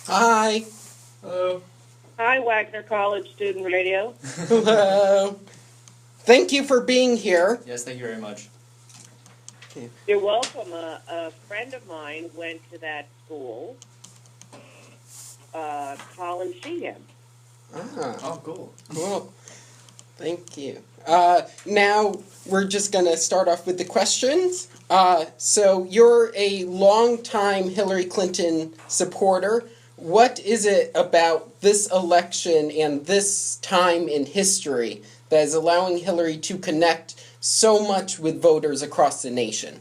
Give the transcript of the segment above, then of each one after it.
Hi. Hello. Hi, Wagner College Student Radio. Hello. Thank you for being here. Yes, thank you very much. You're welcome. A friend of mine went to that school, Colin Sheehan. Oh, cool. Cool. Thank you. Now we're just going to start off with the questions. So you're a longtime Hillary Clinton supporter. What is it about this election and this time in history that is allowing Hillary to connect so much with voters across the nation?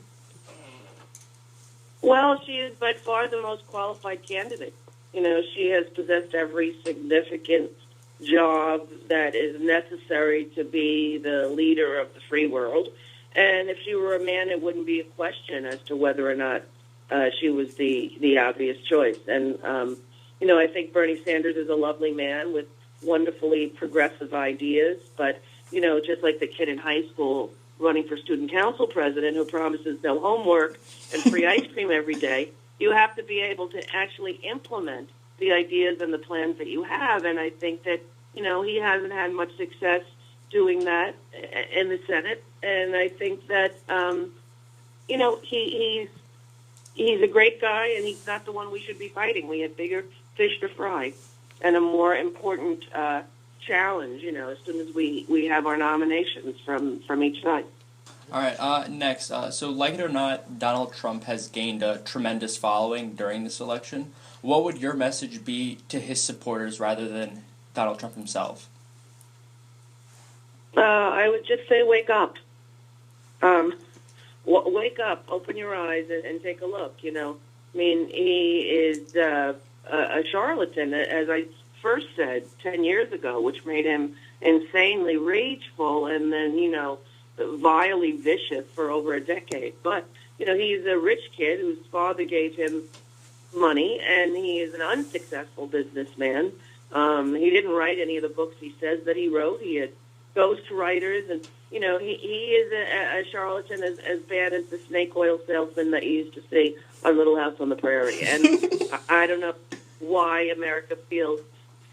Well, she is by far the most qualified candidate. You know, she has possessed every significant job that is necessary to be the leader of the free world. And if she were a man, it wouldn't be a question as to whether or not she was the obvious choice. And, you know, I think Bernie Sanders is a lovely man with wonderfully progressive ideas. But, you know, just like the kid in high school running for student council president who promises no homework and free ice cream every day, you have to be able to actually implement the ideas and the plans that you have. And I think that, you know, he hasn't had much success doing that in the Senate. And I think that, you know, he's a great guy, and he's not the one we should be fighting. We have bigger fish to fry and a more important challenge, you know, as soon as we have our nominations from each side. All right, next. So, like it or not, Donald Trump has gained a tremendous following during this election. What would your message be to his supporters rather than Donald Trump himself? I would just say wake up. Wake up, open your eyes, and take a look, you know. I mean, he is a charlatan, as I first said 10 years ago, which made him insanely rageful and then, you know, vilely vicious for over a decade. But, you know, he's a rich kid whose father gave him money, and he is an unsuccessful businessman. He didn't write any of the books he says that he wrote. He had ghostwriters, and, you know, he is a charlatan as bad as the snake oil salesman that you used to see on Little House on the Prairie. And I don't know why America feels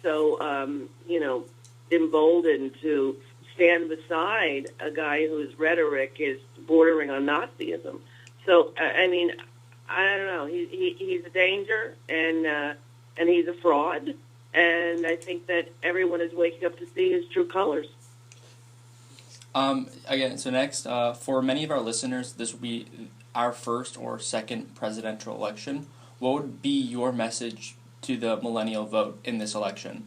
so, you know, emboldened to stand beside a guy whose rhetoric is bordering on Nazism. So, I mean, I don't know. He's a danger, and he's a fraud. And I think that everyone is waking up to see his true colors. Again, so next, for many of our listeners, this will be our first or second presidential election. What would be your message to the millennial vote in this election?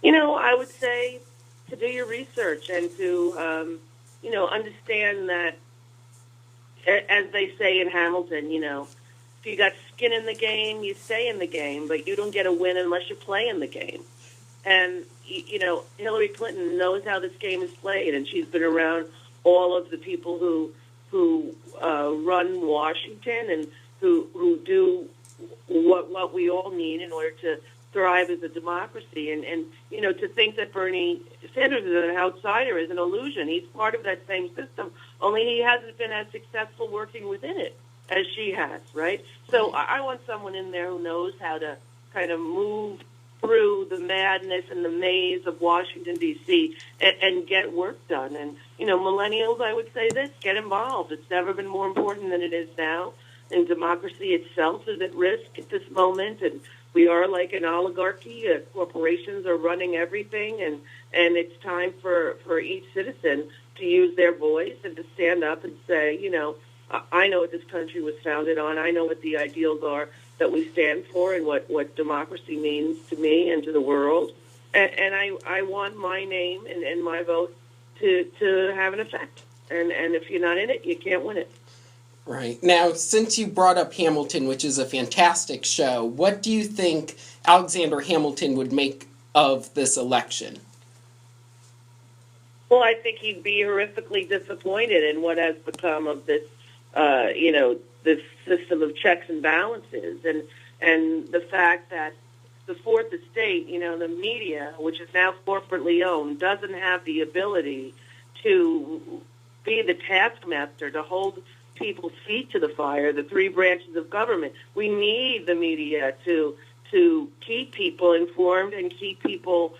You know, I would say to do your research and to, you know, understand that, as they say in Hamilton, you know, if you got skin in the game, you stay in the game, but you don't get a win unless you play in the game. And, you know, Hillary Clinton knows how this game is played, and she's been around all of the people who run Washington and who do what we all need in order to thrive as a democracy. And you know, to think that Bernie Sanders is an outsider is an illusion. He's part of that same system, only he hasn't been as successful working within it as she has, right? So I want someone in there who knows how to kind of move through the madness and the maze of Washington, D.C., and get work done. And, you know, millennials, I would say this, get involved. It's never been more important than it is now. And democracy itself is at risk at this moment. And we are like an oligarchy. Corporations are running everything. And it's time for each citizen to use their voice and to stand up and say, you know, I know what this country was founded on. I know what the ideals are that we stand for and what democracy means to me and to the world. And I want my name and my vote to have an effect. And if you're not in it, you can't win it. Right. Now, since you brought up Hamilton, which is a fantastic show, what do you think Alexander Hamilton would make of this election? Well, I think he'd be horrifically disappointed in what has become of this, you know, this system of checks and balances, and the fact that the fourth estate, you know, the media, which is now corporately owned, doesn't have the ability to be the taskmaster to hold people's feet to the fire, the three branches of government. We need the media to keep people informed and keep people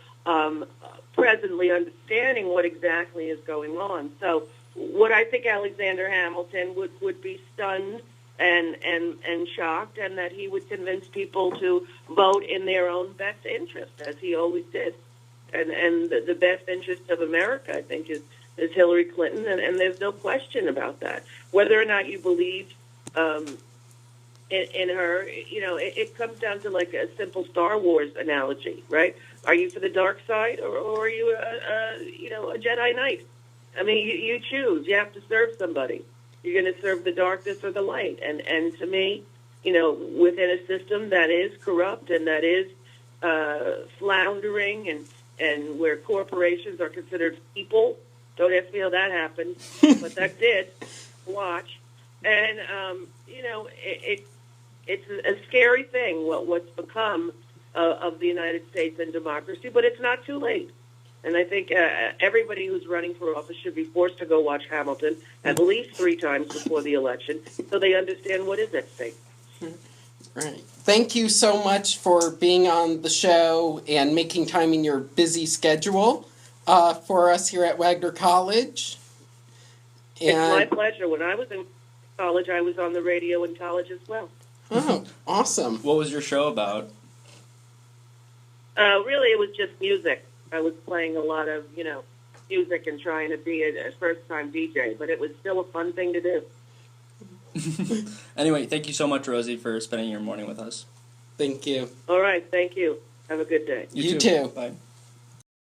presently understanding what exactly is going on. So what I think Alexander Hamilton would be stunned and shocked, and that he would convince people to vote in their own best interest, as he always did. And the best interest of America, I think, is Hillary Clinton, and there's no question about that. Whether or not you believe in her, it comes down to like a simple Star Wars analogy, right? Are you for the dark side, or are you a Jedi Knight? I mean, you choose. You have to serve somebody. You're going to serve the darkness or the light. And to me, within a system that is corrupt and that is floundering, and where corporations are considered people, don't ask me how that happened, but that did. Watch. And, it's a scary thing, what's become of the United States and democracy, but it's not too late. And I think everybody who's running for office should be forced to go watch Hamilton at least 3 times before the election, so they understand what is at stake. Right. Thank you so much for being on the show and making time in your busy schedule for us here at Wagner College. And it's my pleasure. When I was in college, I was on the radio in college as well. Oh, awesome. What was your show about? Really, it was just music. I was playing a lot of, music and trying to be a first-time DJ, but it was still a fun thing to do. Anyway, thank you so much, Rosie, for spending your morning with us. Thank you. All right, thank you. Have a good day. You too. Bye.